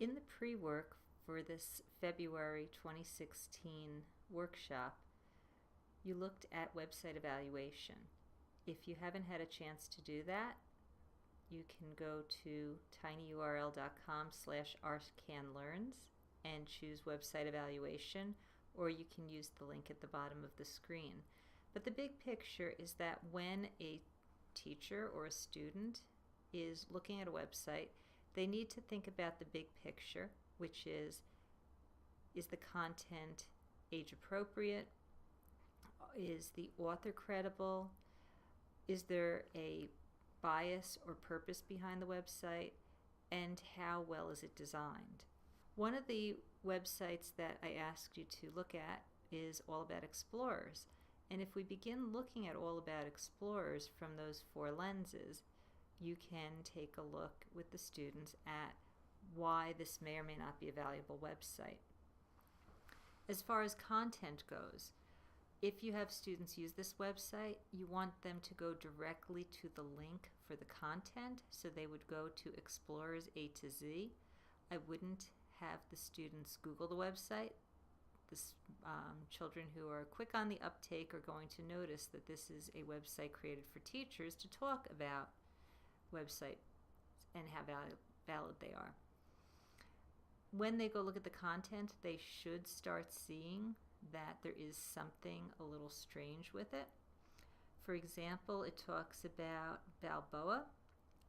In the pre-work for this February 2016 workshop, you looked at website evaluation. If you haven't had a chance to do that, you can go to tinyurl.com/artcanlearns and choose website evaluation, or you can use the link at the bottom of the screen. But the big picture is that when a teacher or a student is looking at a website, they need to think about the big picture, which is the content age appropriate? Is the author credible? Is there a bias or purpose behind the website? And how well is it designed? One of the websites that I asked you to look at is All About Explorers. And if we begin looking at All About Explorers from those four lenses, you can take a look with the students at why this may or may not be a valuable website. As far as content goes, if you have students use this website, you want them to go directly to the link for the content, so they would go to Explorers A to Z. I wouldn't have the students Google the website. Children who are quick on the uptake are going to notice that this is a website created for teachers to talk about websites and how valid they are. When they go look at the content, they should start seeing that there is something a little strange with it. For example, it talks about Balboa,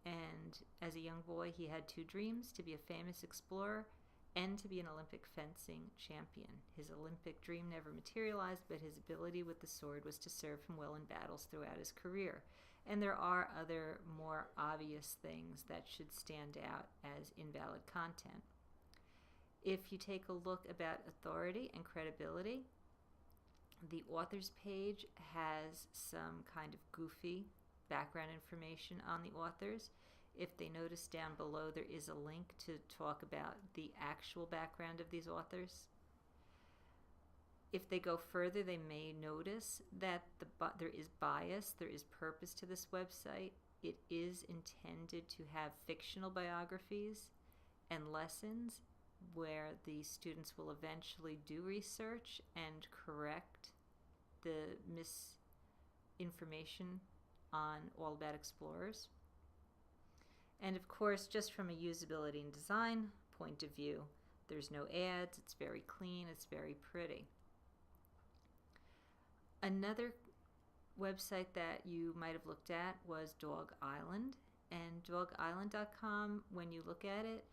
and as a young boy he had two dreams: to be a famous explorer and to be an Olympic fencing champion. His Olympic dream never materialized, but his ability with the sword was to serve him well in battles throughout his career. And there are other more obvious things that should stand out as invalid content. If you take a look about authority and credibility, the authors page has some kind of goofy background information on the authors. If they notice down below, there is a link to talk about the actual background of these authors. If they go further, they may notice that there is bias, there is purpose to this website. It is intended to have fictional biographies and lessons where the students will eventually do research and correct the misinformation on All About Explorers. And of course, just from a usability and design point of view, there's no ads, it's very clean, it's very pretty. Another website that you might have looked at was Dog Island. And dogisland.com, when you look at it,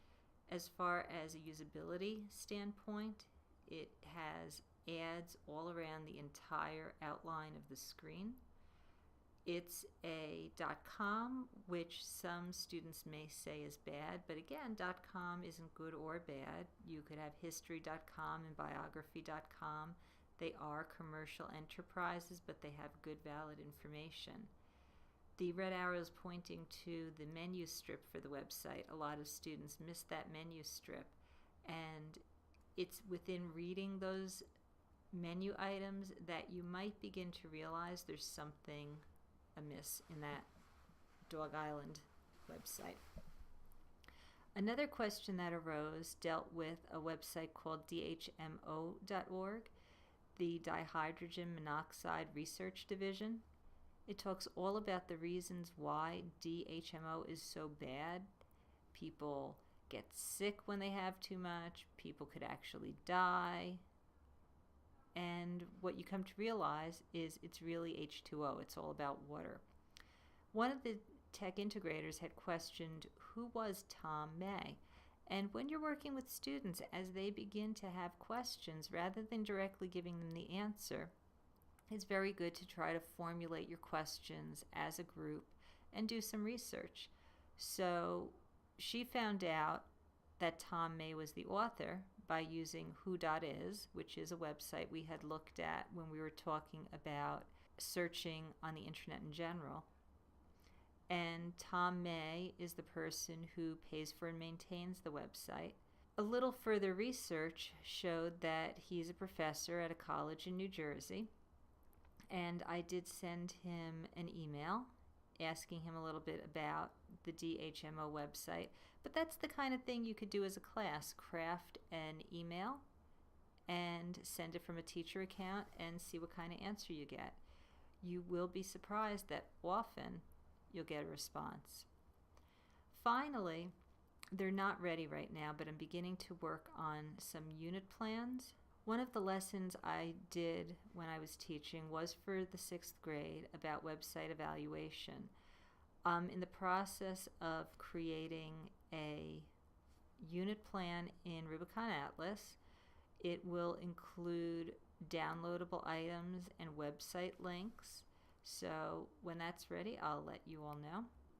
as far as a usability standpoint, it has ads all around the entire outline of the screen. It's a .com, which some students may say is bad, but again, .com isn't good or bad. You could have history.com and biography.com. They are commercial enterprises, but they have good, valid information. The red arrow is pointing to the menu strip for the website. A lot of students miss that menu strip, and it's within reading those menu items that you might begin to realize there's something amiss in that Dog Island website. Another question that arose dealt with a website called dhmo.org, the Dihydrogen Monoxide Research Division. It talks all about the reasons why DHMO is so bad. People get sick when they have too much. People could actually die. And what you come to realize is it's really H2O. It's all about water. One of the tech integrators had questioned who was Tom May. And when you're working with students, as they begin to have questions, rather than directly giving them the answer, it's very good to try to formulate your questions as a group and do some research. So she found out that Tom May was the author by using who.is, which is a website we had looked at when we were talking about searching on the internet in general. And Tom May is the person who pays for and maintains the website. A little further research showed that he's a professor at a college in New Jersey, and I did send him an email asking him a little bit about the DHMO website. But that's the kind of thing you could do as a class. Craft an email and send it from a teacher account and see what kind of answer you get. You will be surprised that often you'll get a response. Finally, they're not ready right now, but I'm beginning to work on some unit plans. One of the lessons I did when I was teaching was for the 6th grade about website evaluation. In the process of creating a unit plan in Rubicon Atlas, it will include downloadable items and website links. So when that's ready, I'll let you all know.